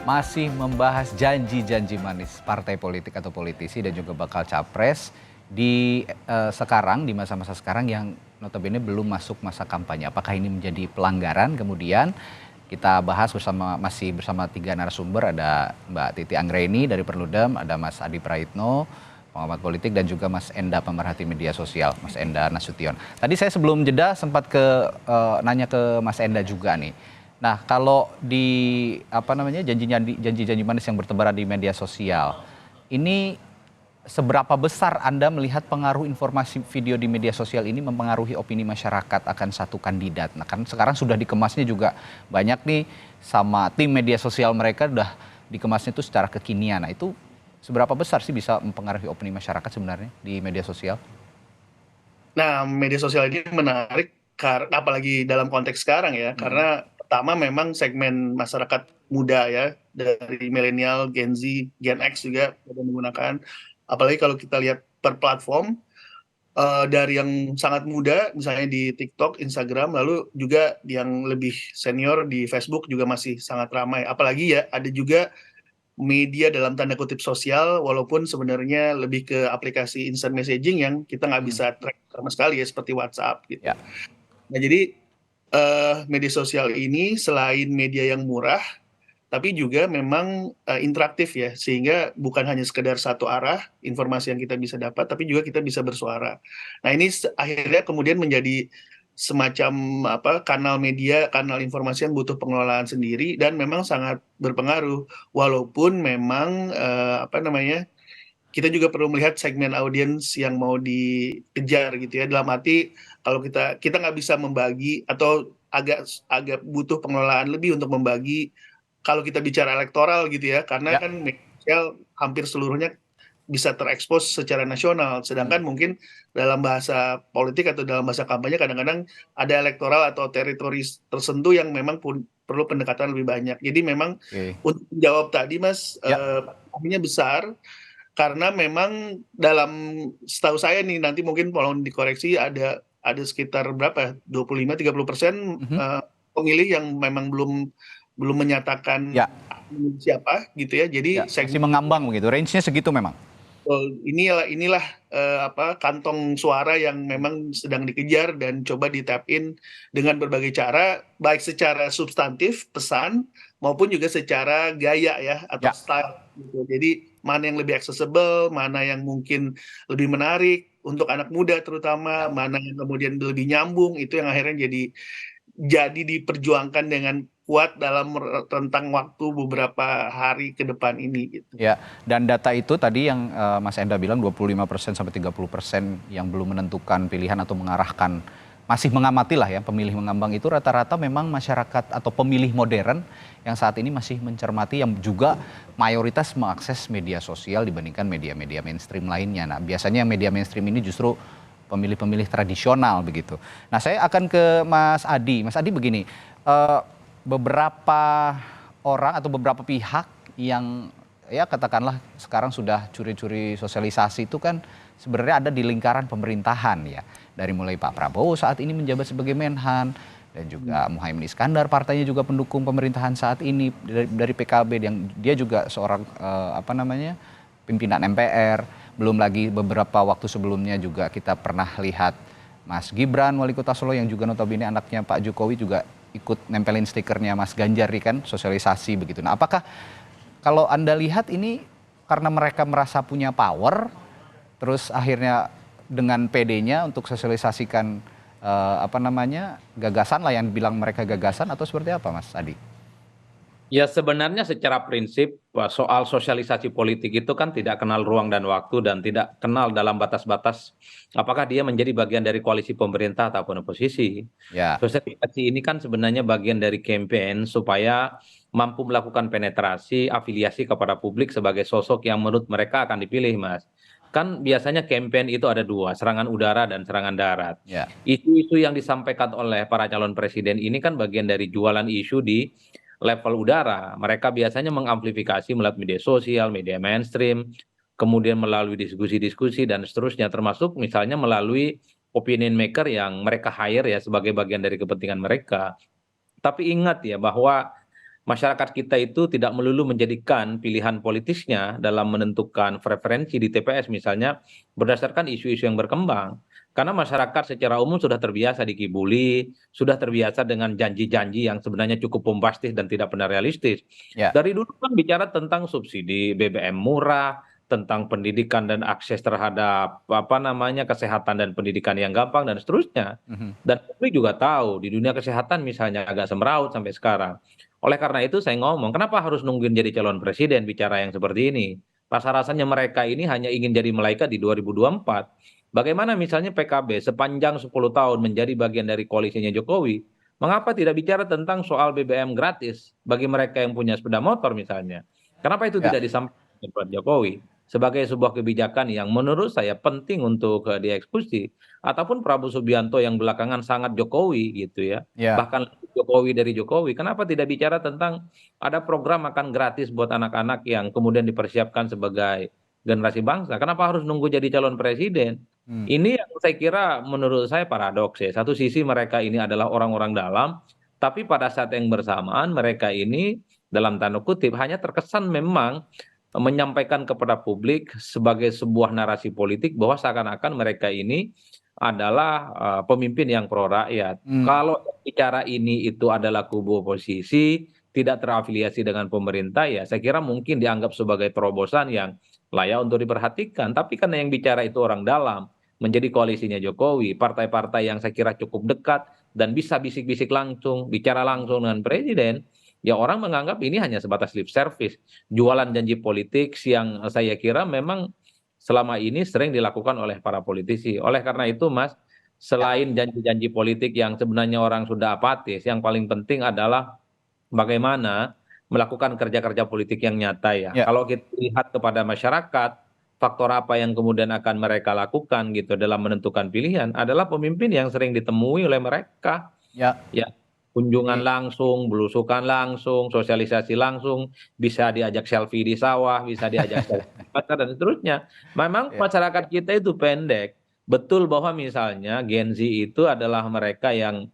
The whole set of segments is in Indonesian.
masih membahas janji-janji manis partai politik atau politisi dan juga bakal capres di sekarang, di masa-masa sekarang yang notabene belum masuk masa kampanye. Apakah ini menjadi pelanggaran? Kemudian kita bahas masih bersama 3 narasumber, ada Mbak Titi Anggraini dari Perludem, ada Mas Adi Praitno, pengamat politik, dan juga Mas Enda, pemerhati media sosial, Mas Enda Nasution. Tadi saya sebelum jeda sempat nanya ke Mas Enda juga nih. Nah, kalau di janji-janji manis yang bertebaran di media sosial, ini seberapa besar Anda melihat pengaruh informasi video di media sosial ini mempengaruhi opini masyarakat akan satu kandidat? Nah, kan sekarang sudah dikemasnya juga banyak nih, sama tim media sosial mereka udah dikemasnya itu secara kekinian. Nah, itu seberapa besar sih bisa mempengaruhi opini masyarakat sebenarnya di media sosial? Nah, media sosial ini menarik, apalagi dalam konteks sekarang ya, karena pertama memang segmen masyarakat muda ya, dari milenial, Gen Z, Gen X juga sudah menggunakan. Apalagi kalau kita lihat per platform, dari yang sangat muda, misalnya di TikTok, Instagram, lalu juga yang lebih senior di Facebook juga masih sangat ramai. Apalagi ya, ada juga media dalam tanda kutip sosial, walaupun sebenarnya lebih ke aplikasi instant messaging yang kita nggak Hmm, bisa track sama sekali ya, seperti WhatsApp gitu. ya, Nah, jadi media sosial ini selain media yang murah, tapi juga memang interaktif ya, sehingga bukan hanya sekedar satu arah informasi yang kita bisa dapat, tapi juga kita bisa bersuara. Nah, ini akhirnya kemudian menjadi semacam kanal media, kanal informasi yang butuh pengelolaan sendiri dan memang sangat berpengaruh. Walaupun memang kita juga perlu melihat segmen audiens yang mau dikejar gitu ya. Dalam arti kalau kita nggak bisa membagi atau agak agak butuh pengelolaan lebih untuk membagi kalau kita bicara elektoral gitu ya, karena ya. kan media sosial hampir seluruhnya bisa terekspos secara nasional. Hmm, Sedangkan mungkin dalam bahasa politik atau dalam bahasa kampanye kadang-kadang ada elektoral atau teritori tertentu yang memang perlu pendekatan lebih banyak. Jadi memang oke. untuk menjawab tadi Mas, Ya, artinya besar karena memang dalam setahu saya nih nanti mungkin tolong dikoreksi ada sekitar berapa 25-30% mhm, pemilih yang memang belum belum menyatakan ya, siapa gitu ya. ya, Jadi masih segmen mengambang begitu. Range-nya segitu memang. inilah kantong suara yang memang sedang dikejar dan coba di tap in dengan berbagai cara, baik secara substantif pesan maupun juga secara gaya ya atau Ya. style gitu. Jadi mana yang lebih accessible, mana yang mungkin lebih menarik untuk anak muda terutama, Ya. mana yang kemudian lebih nyambung, itu yang akhirnya jadi diperjuangkan dengan kuat dalam rentang waktu beberapa hari ke depan ini gitu. Ya, dan data itu tadi yang Mas Enda bilang 25% sampai 30% yang belum menentukan pilihan atau mengarahkan, masih mengamati lah ya, pemilih mengambang itu rata-rata memang masyarakat atau pemilih modern yang saat ini masih mencermati, yang juga mayoritas mengakses media sosial dibandingkan media-media mainstream lainnya. Nah, biasanya media mainstream ini justru pemilih-pemilih tradisional begitu. Nah, saya akan ke Mas Adi. Mas Adi, begini, beberapa orang atau beberapa pihak yang ya katakanlah sekarang sudah curi-curi sosialisasi itu kan sebenarnya ada di lingkaran pemerintahan ya. Dari mulai Pak Prabowo saat ini menjabat sebagai Menhan, dan juga Muhaimin Iskandar, partainya juga pendukung pemerintahan saat ini dari PKB, yang dia juga seorang pimpinan MPR. Belum lagi beberapa waktu sebelumnya juga kita pernah lihat Mas Gibran, wali kota Solo, yang juga notabene anaknya Pak Jokowi, juga ikut nempelin stikernya Mas Ganjar kan, sosialisasi begitu. Nah, apakah kalau Anda lihat ini karena mereka merasa punya power, terus akhirnya dengan PD-nya untuk sosialisasikan gagasan lah, yang bilang mereka gagasan, atau seperti apa, Mas Adi? Ya sebenarnya secara prinsip soal sosialisasi politik itu kan tidak kenal ruang dan waktu dan tidak kenal dalam batas-batas apakah dia menjadi bagian dari koalisi pemerintah ataupun oposisi. Ya, Sosialisasi ini kan sebenarnya bagian dari campaign supaya mampu melakukan penetrasi afiliasi kepada publik sebagai sosok yang menurut mereka akan dipilih, Mas. Kan biasanya campaign itu ada dua, serangan udara dan serangan darat. ya, Isu-isu yang disampaikan oleh para calon presiden ini kan bagian dari jualan isu di level udara. Mereka biasanya mengamplifikasi melalui media sosial, media mainstream, kemudian melalui diskusi-diskusi dan seterusnya, termasuk misalnya melalui opinion maker yang mereka hire ya sebagai bagian dari kepentingan mereka. Tapi ingat ya bahwa masyarakat kita itu tidak melulu menjadikan pilihan politisnya dalam menentukan preferensi di TPS misalnya berdasarkan isu-isu yang berkembang. Karena masyarakat secara umum sudah terbiasa dikibuli, sudah terbiasa dengan janji-janji yang sebenarnya cukup bombastis dan tidak pernah realistis. Ya. Dari dulu kan bicara tentang subsidi BBM murah, tentang pendidikan dan akses terhadap kesehatan dan pendidikan yang gampang dan seterusnya. Mhm. Dan publik juga tahu di dunia kesehatan misalnya agak semeraut sampai sekarang. Oleh karena itu saya ngomong, kenapa harus nungguin jadi calon presiden bicara yang seperti ini? Rasa-rasanya mereka ini hanya ingin jadi malaikat di 2024. Bagaimana misalnya PKB sepanjang 10 tahun menjadi bagian dari koalisinya Jokowi, mengapa tidak bicara tentang soal BBM gratis bagi mereka yang punya sepeda motor misalnya? Kenapa itu Ya. tidak disampaikan oleh Pak Jokowi sebagai sebuah kebijakan yang menurut saya penting untuk dieksekusi, ataupun Prabowo Subianto yang belakangan sangat Jokowi gitu ya, Ya. bahkan Jokowi dari Jokowi, kenapa tidak bicara tentang ada program makan gratis buat anak-anak yang kemudian dipersiapkan sebagai generasi bangsa? Kenapa harus nunggu jadi calon presiden? Hmm. Ini yang saya kira menurut saya paradoks ya. Satu sisi mereka ini adalah orang-orang dalam, tapi pada saat yang bersamaan mereka ini dalam tanda kutip hanya terkesan memang menyampaikan kepada publik sebagai sebuah narasi politik bahwa seakan-akan mereka ini adalah pemimpin yang pro rakyat. Hmm. Kalau bicara ini itu adalah kubu oposisi, tidak terafiliasi dengan pemerintah, ya saya kira mungkin dianggap sebagai terobosan yang layak untuk diperhatikan. Tapi karena yang bicara itu orang dalam, menjadi koalisinya Jokowi, partai-partai yang saya kira cukup dekat dan bisa bisik-bisik langsung, bicara langsung dengan presiden, ya orang menganggap ini hanya sebatas lip service, jualan janji politik yang saya kira memang selama ini sering dilakukan oleh para politisi. Oleh karena itu, Mas, selain janji-janji politik yang sebenarnya orang sudah apatis, yang paling penting adalah bagaimana melakukan kerja-kerja politik yang nyata ya. Ya. Kalau kita lihat kepada masyarakat, faktor apa yang kemudian akan mereka lakukan gitu dalam menentukan pilihan adalah pemimpin yang sering ditemui oleh mereka. Ya. Ya, kunjungan Jadi- langsung, belusukan langsung, sosialisasi langsung, bisa diajak selfie di sawah, bisa diajak selfie di pasar dan seterusnya. Memang Ya. masyarakat kita itu pendek. Betul bahwa misalnya Gen Z itu adalah mereka yang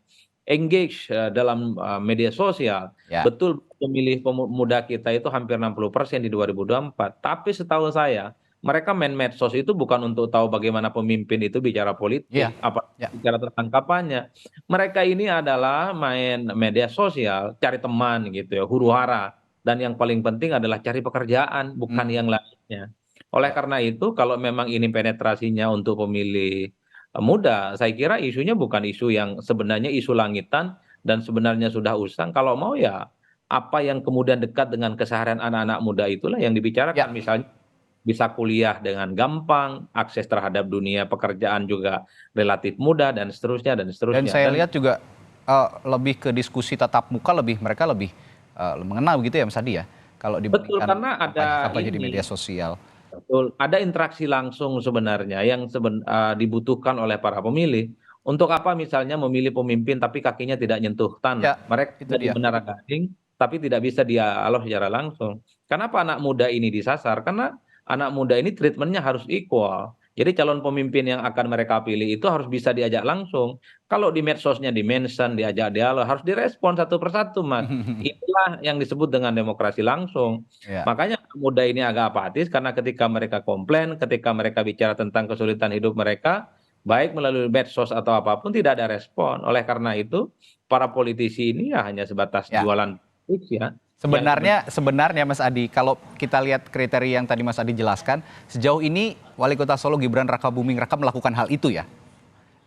engage dalam media sosial. Ya. Betul pemilih pemuda kita itu hampir 60% di 2024. Tapi setahu saya, mereka main medsos itu bukan untuk tahu bagaimana pemimpin itu bicara politik, Ya. apa Ya. bicara tentang kampanye. Mereka ini adalah main media sosial, cari teman gitu ya, huru-hara. Dan yang paling penting adalah cari pekerjaan, bukan yang lainnya. Oleh karena itu, kalau memang ini penetrasinya untuk pemilih muda, saya kira isunya bukan isu yang sebenarnya isu langitan dan sebenarnya sudah usang. Kalau mau ya apa yang kemudian dekat dengan keseharian anak-anak muda itulah yang dibicarakan. Ya. Misalnya bisa kuliah dengan gampang, akses terhadap dunia pekerjaan juga relatif mudah dan seterusnya dan seterusnya. Dan saya lihat juga lebih ke diskusi tatap muka, mereka lebih mengenal gitu ya Mas Adi ya. Kalau Betul, dibandingkan karena ada kampanye di ini. media sosial. Betul, ada interaksi langsung sebenarnya yang dibutuhkan oleh para pemilih. Untuk apa misalnya memilih pemimpin tapi kakinya tidak nyentuh tanah? Ya, Mereka itu tidak dia. di menara gading tapi tidak bisa dialog secara langsung. Kenapa anak muda ini disasar? Karena anak muda ini treatmentnya harus equal. Jadi calon pemimpin yang akan mereka pilih itu harus bisa diajak langsung. Kalau di medsosnya di-mention, diajak dialog, harus direspon satu persatu, Mas. Itulah yang disebut dengan demokrasi langsung. Ya. Makanya anak muda ini agak apatis karena ketika mereka komplain, ketika mereka bicara tentang kesulitan hidup mereka, baik melalui medsos atau apapun tidak ada respon. Oleh karena itu, para politisi ini ya hanya sebatas Ya. jualan politik ya. Sebenarnya Mas Adi, kalau kita lihat kriteria yang tadi Mas Adi jelaskan, sejauh ini Wali Kota Solo Gibran Rakabuming Raka melakukan hal itu ya.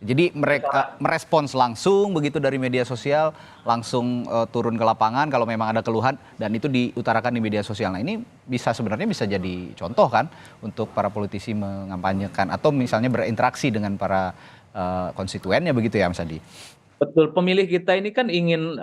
Jadi mereka merespons langsung begitu dari media sosial, langsung turun ke lapangan kalau memang ada keluhan dan itu diutarakan di media sosial. Nah ini sebenarnya bisa jadi contoh kan untuk para politisi mengampanyekan atau misalnya berinteraksi dengan para konstituennya begitu ya Mas Adi. Betul, pemilih kita ini kan ingin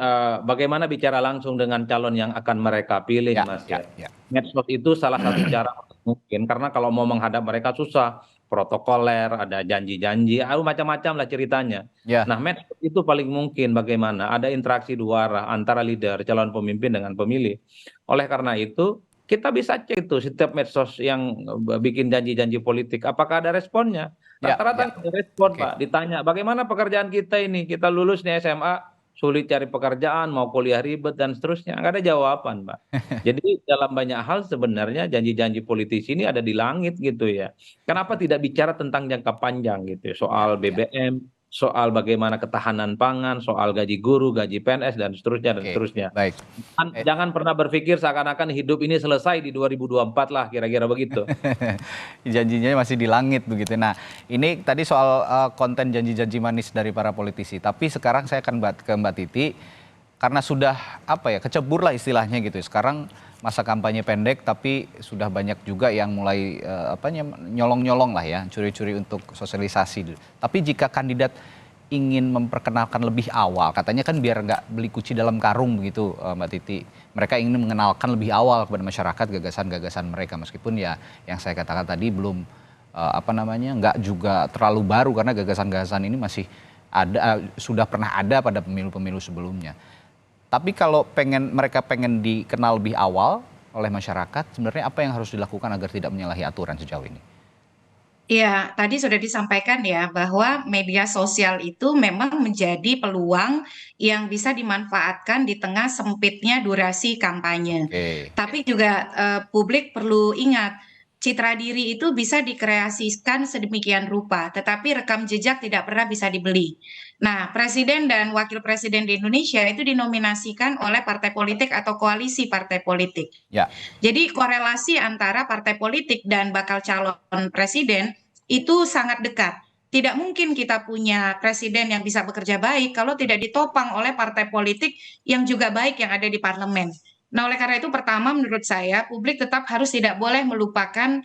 bagaimana bicara langsung dengan calon yang akan mereka pilih, Mas. Ya. Medsos itu salah satu cara mungkin, karena kalau mau menghadap mereka susah, protokoler, ada janji-janji, macam-macam lah ceritanya. Ya. Nah, medsos itu paling mungkin bagaimana ada interaksi dua arah antara leader, calon pemimpin dengan pemilih. Oleh karena itu, kita bisa cek itu setiap medsos yang bikin janji-janji politik, apakah ada responnya? Rata-rata nggak ada respon, Oke. Pak. Ditanya, bagaimana pekerjaan kita ini? Kita lulus nih SMA, sulit cari pekerjaan, mau kuliah ribet dan seterusnya. Nggak ada jawaban, Mbak. Jadi dalam banyak hal sebenarnya janji-janji politisi ini ada di langit gitu ya. Kenapa tidak bicara tentang jangka panjang gitu ya, Ya, soal ya. BBM, soal bagaimana ketahanan pangan, soal gaji guru, gaji PNS dan seterusnya dan Oke, seterusnya. baik. Jangan pernah berpikir seakan-akan hidup ini selesai di 2024 lah, kira-kira begitu. Janjinya masih di langit begitu. Nah, ini tadi soal konten janji-janji manis dari para politisi. Tapi sekarang saya akan ke Mbak Titi karena sudah kecebur lah istilahnya gitu. Sekarang masa kampanye pendek tapi sudah banyak juga yang mulai nyolong-nyolong lah ya, curi-curi untuk sosialisasi. Tapi jika kandidat ingin memperkenalkan lebih awal, katanya kan biar nggak beli kuci dalam karung begitu, Mbak Titi. Mereka ingin mengenalkan lebih awal kepada masyarakat gagasan-gagasan mereka, meskipun ya yang saya katakan tadi belum nggak juga terlalu baru karena gagasan-gagasan ini masih ada, sudah pernah ada pada pemilu-pemilu sebelumnya. Tapi kalau mereka pengen dikenal lebih awal oleh masyarakat, sebenarnya apa yang harus dilakukan agar tidak menyalahi aturan sejauh ini? Ya, tadi sudah disampaikan ya bahwa media sosial itu memang menjadi peluang yang bisa dimanfaatkan di tengah sempitnya durasi kampanye. Oke, Tapi juga publik perlu ingat, citra diri itu bisa dikreasikan sedemikian rupa, tetapi rekam jejak tidak pernah bisa dibeli. Nah, presiden dan wakil presiden di Indonesia itu dinominasikan oleh partai politik atau koalisi partai politik. ya. Jadi korelasi antara partai politik dan bakal calon presiden itu sangat dekat. Tidak mungkin kita punya presiden yang bisa bekerja baik kalau tidak ditopang oleh partai politik yang juga baik yang ada di parlemen. Nah, oleh karena itu pertama menurut saya publik tetap harus tidak boleh melupakan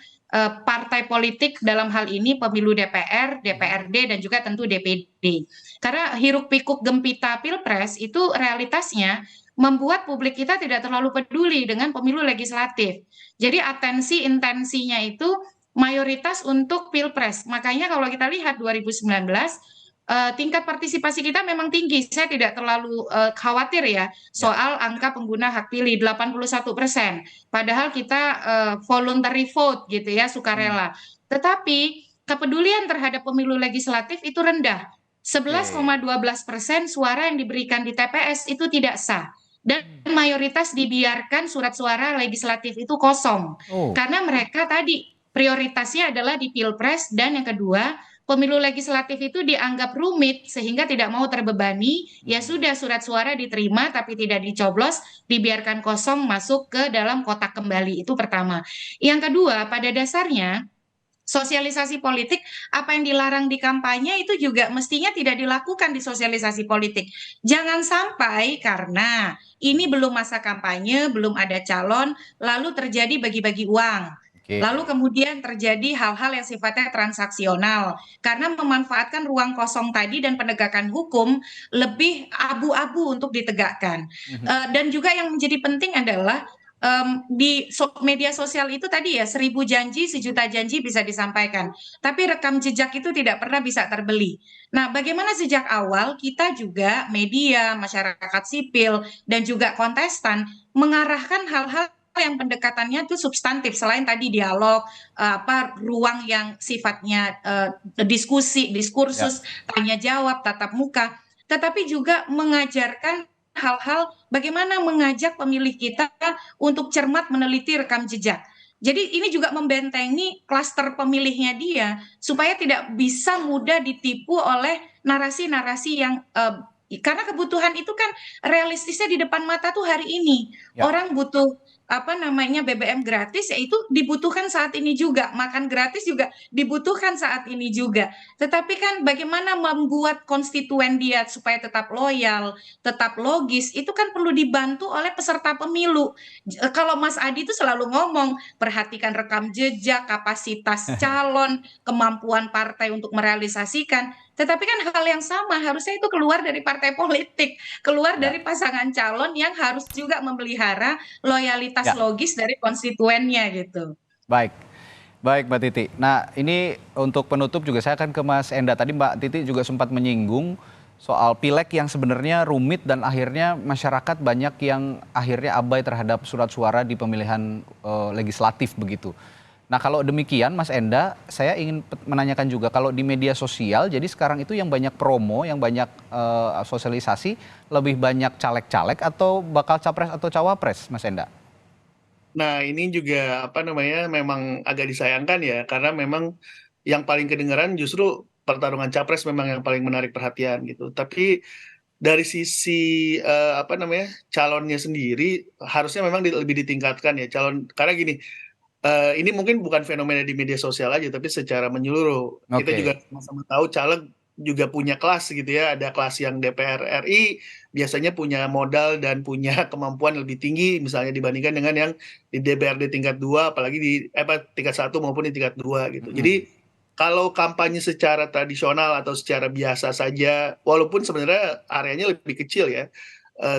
partai politik dalam hal ini pemilu DPR, DPRD dan juga tentu DPD. Karena hiruk pikuk gempita Pilpres itu realitasnya membuat publik kita tidak terlalu peduli dengan pemilu legislatif. Jadi atensi intensinya itu mayoritas untuk Pilpres. Makanya kalau kita lihat 2019 tingkat partisipasi kita memang tinggi. Saya tidak terlalu khawatir ya soal angka pengguna hak pilih 81%. Padahal kita voluntary vote gitu ya, sukarela. Tetapi kepedulian terhadap pemilu legislatif itu rendah. 11,12% suara yang diberikan di TPS itu tidak sah. Dan mayoritas dibiarkan surat suara legislatif itu kosong. Oh. Karena mereka tadi prioritasnya adalah di Pilpres dan yang kedua pemilu legislatif itu dianggap rumit sehingga tidak mau terbebani, ya sudah surat suara diterima tapi tidak dicoblos, dibiarkan kosong masuk ke dalam kotak kembali. Itu pertama. Yang kedua, pada dasarnya sosialisasi politik, apa yang dilarang di kampanye itu juga mestinya tidak dilakukan di sosialisasi politik. Jangan sampai karena ini belum masa kampanye, belum ada calon, lalu terjadi bagi-bagi uang. Oke. Lalu kemudian terjadi hal-hal yang sifatnya transaksional karena memanfaatkan ruang kosong tadi dan penegakan hukum lebih abu-abu untuk ditegakkan. Dan juga yang menjadi penting adalah di media sosial itu tadi ya 1.000 janji, 1.000.000 janji bisa disampaikan. Tapi rekam jejak itu tidak pernah bisa terbeli. Nah, bagaimana sejak awal kita juga media, masyarakat sipil, dan juga kontestan mengarahkan hal-hal yang pendekatannya itu substantif selain tadi dialog ruang yang sifatnya diskusi, diskursus, tanya jawab, tatap muka, tetapi juga mengajarkan hal-hal bagaimana mengajak pemilih kita untuk cermat meneliti rekam jejak. Jadi ini juga membentengi klaster pemilihnya dia supaya tidak bisa mudah ditipu oleh narasi-narasi yang karena kebutuhan itu kan realistisnya di depan mata tuh hari ini. Orang butuh BBM gratis, yaitu dibutuhkan saat ini juga, makan gratis juga dibutuhkan saat ini juga. Tetapi kan bagaimana membuat konstituen dia supaya tetap loyal, tetap logis, itu kan perlu dibantu oleh peserta pemilu. Kalau Mas Adi itu selalu ngomong, perhatikan rekam jejak, kapasitas calon, kemampuan partai untuk merealisasikan. Tetapi kan hal yang sama harusnya itu keluar dari partai politik, keluar dari pasangan calon yang harus juga memelihara loyalitas logis dari konstituennya gitu. Baik, baik Mbak Titi. Nah ini untuk penutup juga saya akan ke Mas Enda. Tadi Mbak Titi juga sempat menyinggung soal pileg yang sebenarnya rumit dan akhirnya masyarakat banyak yang akhirnya abai terhadap surat suara di pemilihan legislatif begitu. Nah, kalau demikian Mas Enda, saya ingin menanyakan juga kalau di media sosial, jadi sekarang itu yang banyak promo, yang banyak sosialisasi, lebih banyak caleg-caleg atau bakal capres atau cawapres, Mas Enda? Nah, ini juga apa namanya memang agak disayangkan ya karena memang yang paling kedengaran justru pertarungan capres memang yang paling menarik perhatian gitu. Tapi dari sisi apa namanya calonnya sendiri harusnya memang lebih ditingkatkan ya calon karena gini ini mungkin bukan fenomena di media sosial aja, tapi secara menyeluruh. Kita juga Oke. sama-sama tahu caleg juga punya kelas gitu ya. Ada kelas yang DPR RI biasanya punya modal dan punya kemampuan lebih tinggi misalnya dibandingkan dengan yang di DPRD tingkat 2, apalagi di tingkat 1 maupun di tingkat 2 gitu. Mm-mm. Jadi kalau kampanye secara tradisional atau secara biasa saja, walaupun sebenarnya areanya lebih kecil ya,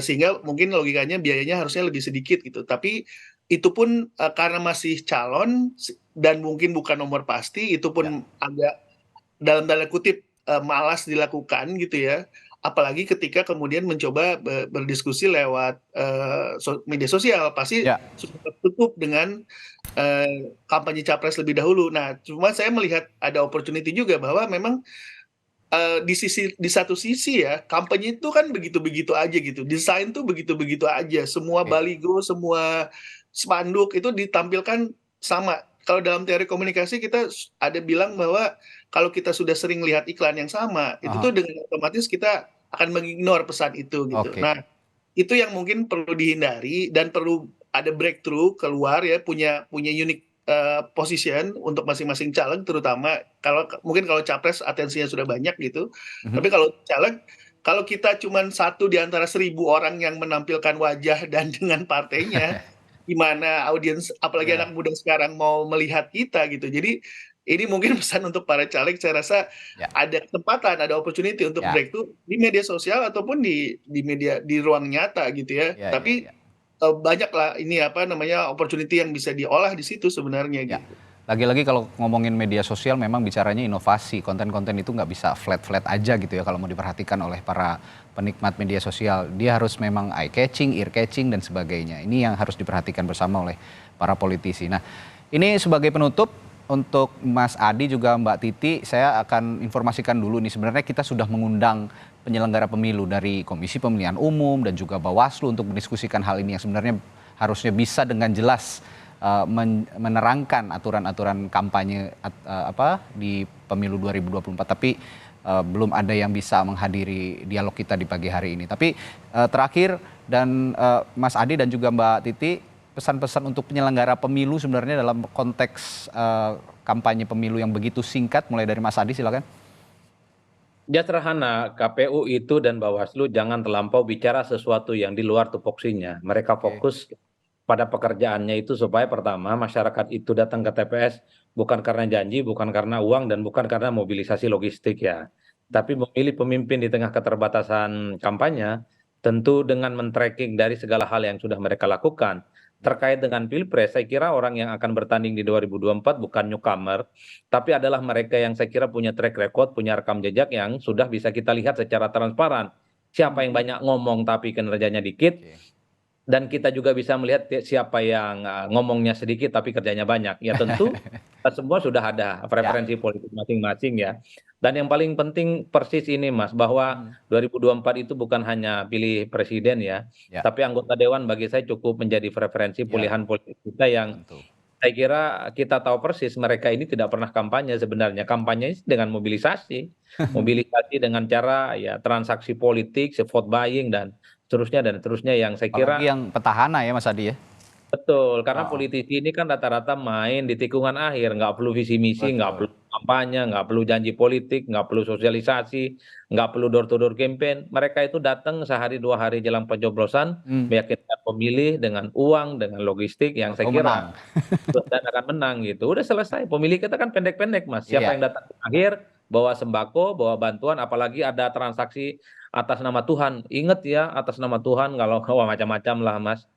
sehingga mungkin logikanya biayanya harusnya lebih sedikit gitu. Tapi itu pun karena masih calon dan mungkin bukan nomor pasti, itu Ya. pun agak dalam tanda kutip malas dilakukan gitu ya. Apalagi ketika kemudian mencoba berdiskusi lewat media sosial, pasti Ya. sudah tertutup dengan kampanye capres lebih dahulu. Nah, cuma saya melihat ada opportunity juga bahwa memang di satu sisi ya kampanye itu kan begitu-begitu aja gitu, desain tuh begitu-begitu aja, semua Oke. baligo, semua spanduk itu ditampilkan sama. Kalau dalam teori komunikasi kita ada bilang bahwa kalau kita sudah sering lihat iklan yang sama, itu Aha. tuh dengan otomatis kita akan mengignore pesan itu gitu. Oke. Nah, itu yang mungkin perlu dihindari dan perlu ada breakthrough keluar ya, punya unique position untuk masing-masing caleg, terutama mungkin kalau capres atensinya sudah banyak gitu, Mhm. tapi kalau caleg, kalau kita cuma satu di antara 1.000 orang yang menampilkan wajah dan dengan partainya, gimana audiens apalagi Ya. anak muda sekarang mau melihat kita gitu. Jadi ini mungkin pesan untuk para caleg, saya rasa Ya. ada kesempatan, ada opportunity untuk Ya. breakthrough di media sosial ataupun di ruang nyata gitu ya. Ya. Ya. Tapi Ya. banyaklah ini apa namanya opportunity yang bisa diolah di situ sebenarnya Ya, gitu. lagi-lagi kalau ngomongin media sosial memang bicaranya inovasi, konten-konten itu nggak bisa flat-flat aja gitu ya kalau mau diperhatikan oleh para penikmat media sosial. Dia harus memang eye-catching, ear-catching, dan sebagainya. Ini yang harus diperhatikan bersama oleh para politisi. Nah, ini sebagai penutup untuk Mas Adi juga Mbak Titi, saya akan informasikan dulu nih sebenarnya kita sudah mengundang penyelenggara pemilu dari Komisi Pemilihan Umum dan juga Bawaslu untuk mendiskusikan hal ini yang sebenarnya harusnya bisa dengan jelas menerangkan aturan-aturan kampanye di pemilu 2024, tapi belum ada yang bisa menghadiri dialog kita di pagi hari ini. Tapi terakhir dan Mas Adi dan juga Mbak Titi, pesan-pesan untuk penyelenggara pemilu sebenarnya dalam konteks kampanye pemilu yang begitu singkat, mulai dari Mas Adi silakan. Ya sederhana, KPU itu dan Bawaslu jangan terlampau bicara sesuatu yang di luar tupoksinya. Mereka Oke. fokus pada pekerjaannya itu supaya pertama masyarakat itu datang ke TPS bukan karena janji, bukan karena uang, dan bukan karena mobilisasi logistik ya. Tapi memilih pemimpin di tengah keterbatasan kampanye, tentu dengan men-tracking dari segala hal yang sudah mereka lakukan. Ya. Terkait dengan Pilpres, saya kira orang yang akan bertanding di 2024 bukan newcomer, tapi adalah mereka yang saya kira punya track record, punya rekam jejak yang sudah bisa kita lihat secara transparan. Siapa yang banyak ngomong tapi kinerjanya dikit, Oke. dan kita juga bisa melihat siapa yang ngomongnya sedikit tapi kerjanya banyak. Ya tentu kita semua sudah ada Ya. preferensi politik masing-masing ya. Dan yang paling penting persis ini Mas, bahwa 2024 itu bukan hanya pilih presiden ya, Ya. tapi anggota dewan bagi saya cukup menjadi preferensi Ya. pilihan politik kita yang Tentu. saya kira kita tahu persis mereka ini tidak pernah kampanye sebenarnya. Kampanye dengan mobilisasi, mobilisasi dengan cara ya transaksi politik, vote buying dan seterusnya yang saya Apalagi kira yang petahana ya Mas Adi ya. betul. Karena Oh, politisi ini kan rata-rata main di tikungan akhir, nggak perlu visi misi, nggak betul. perlu kampanye, nggak perlu janji politik, nggak perlu sosialisasi, nggak perlu door to door campaign. Mereka itu datang sehari 2 hari jelang pencoblosan, Hmm. meyakinkan pemilih dengan uang, dengan logistik yang saya Tahu-tahu kira menang. dan akan menang gitu. Udah selesai. Pemilih kita kan pendek-pendek, Mas. Siapa Iya. yang datang akhir bawa sembako, bawa bantuan, apalagi ada transaksi atas nama Tuhan. Ingat ya, atas nama Tuhan kalau wah, macam-macam lah, Mas.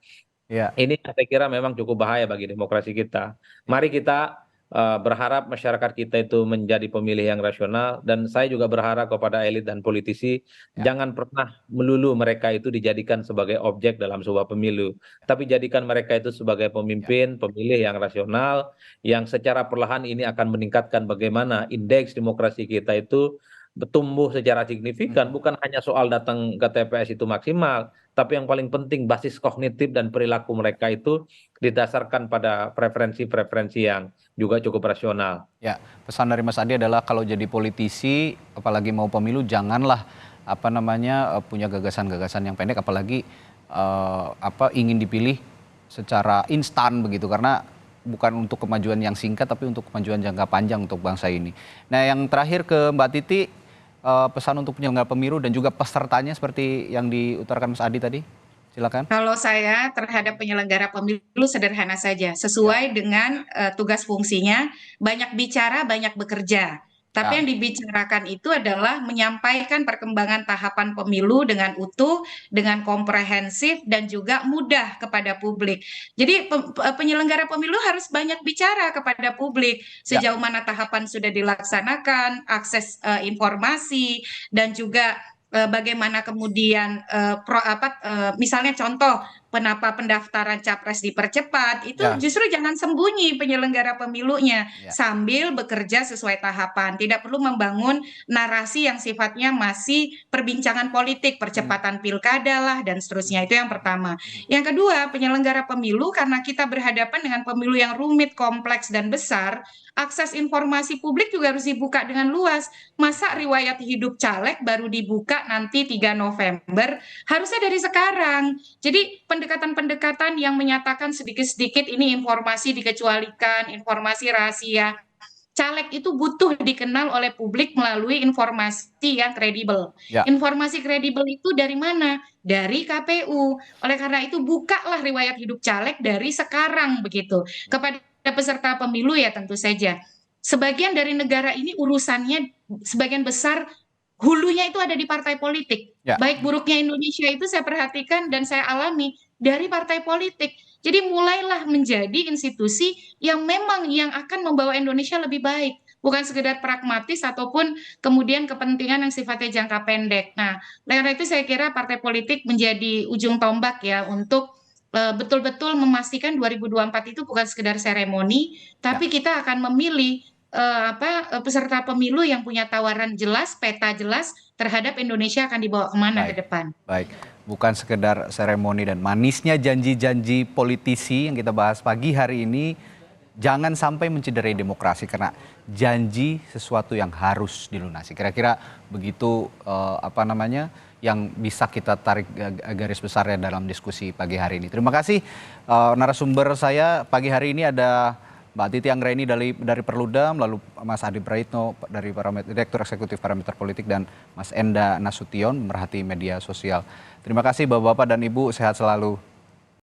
Iya. Ini saya kira memang cukup bahaya bagi demokrasi kita. Ya. Mari kita berharap masyarakat kita itu menjadi pemilih yang rasional, dan saya juga berharap kepada elit dan politisi jangan pernah melulu mereka itu dijadikan sebagai objek dalam sebuah pemilu, tapi jadikan mereka itu sebagai pemimpin, pemilih yang rasional, yang secara perlahan ini akan meningkatkan bagaimana indeks demokrasi kita itu bertumbuh secara signifikan, bukan hanya soal datang ke TPS itu maksimal, tapi yang paling penting basis kognitif dan perilaku mereka itu didasarkan pada preferensi-preferensi yang juga cukup rasional. Ya, pesan dari Mas Adi adalah kalau jadi politisi, apalagi mau pemilu, janganlah punya gagasan-gagasan yang pendek, apalagi ingin dipilih secara instan begitu, karena bukan untuk kemajuan yang singkat, tapi untuk kemajuan jangka panjang untuk bangsa ini. Nah, yang terakhir ke Mbak Titi, pesan untuk penyelenggara pemilu dan juga pesertanya seperti yang diutarakan Mas Adi tadi. Silakan. Kalau saya terhadap penyelenggara pemilu sederhana saja, sesuai dengan tugas fungsinya, banyak bicara, banyak bekerja. Tapi yang dibicarakan itu adalah menyampaikan perkembangan tahapan pemilu dengan utuh, dengan komprehensif, dan juga mudah kepada publik. Jadi penyelenggara pemilu harus banyak bicara kepada publik, sejauh mana tahapan sudah dilaksanakan, akses informasi, dan juga bagaimana kemudian misalnya contoh kenapa pendaftaran capres dipercepat, itu justru jangan sembunyi penyelenggara pemilunya, sambil bekerja sesuai tahapan. Tidak perlu membangun narasi yang sifatnya masih perbincangan politik, percepatan pilkada lah dan seterusnya. Itu yang pertama. Yang kedua, penyelenggara pemilu, karena kita berhadapan dengan pemilu yang rumit, kompleks dan besar, akses informasi publik juga harus dibuka dengan luas. Masa riwayat hidup caleg baru dibuka nanti 3 November, harusnya dari sekarang. Jadi pendekatan-pendekatan yang menyatakan sedikit-sedikit ini informasi dikecualikan, informasi rahasia. Caleg itu butuh dikenal oleh publik melalui informasi yang kredibel. Informasi kredibel itu dari mana? Dari KPU. Oleh karena itu, bukalah riwayat hidup caleg dari sekarang begitu. Kepada peserta pemilu ya tentu saja. Sebagian dari negara ini urusannya sebagian besar hulunya itu ada di partai politik. Baik buruknya Indonesia itu saya perhatikan dan saya alami dari partai politik. Jadi mulailah menjadi institusi yang memang yang akan membawa Indonesia lebih baik. Bukan sekedar pragmatis ataupun kemudian kepentingan yang sifatnya jangka pendek. Nah, karena itu saya kira partai politik menjadi ujung tombak ya untuk betul-betul memastikan 2024 itu bukan sekedar seremoni, tapi kita akan memilih peserta pemilu yang punya tawaran jelas, peta jelas terhadap Indonesia akan dibawa kemana ke depan. Baik, bukan sekedar seremoni dan manisnya janji-janji politisi yang kita bahas pagi hari ini, jangan sampai mencederai demokrasi karena janji sesuatu yang harus dilunasi. Kira-kira begitu yang bisa kita tarik garis besarnya dalam diskusi pagi hari ini. Terima kasih narasumber saya pagi hari ini ada Mbak Titi Anggraini dari Perludem, lalu Mas Adi Praitno dari Direktur Eksekutif Parameter Politik, dan Mas Enda Nasution, pemerhati media sosial. Terima kasih Bapak-Bapak dan Ibu, sehat selalu.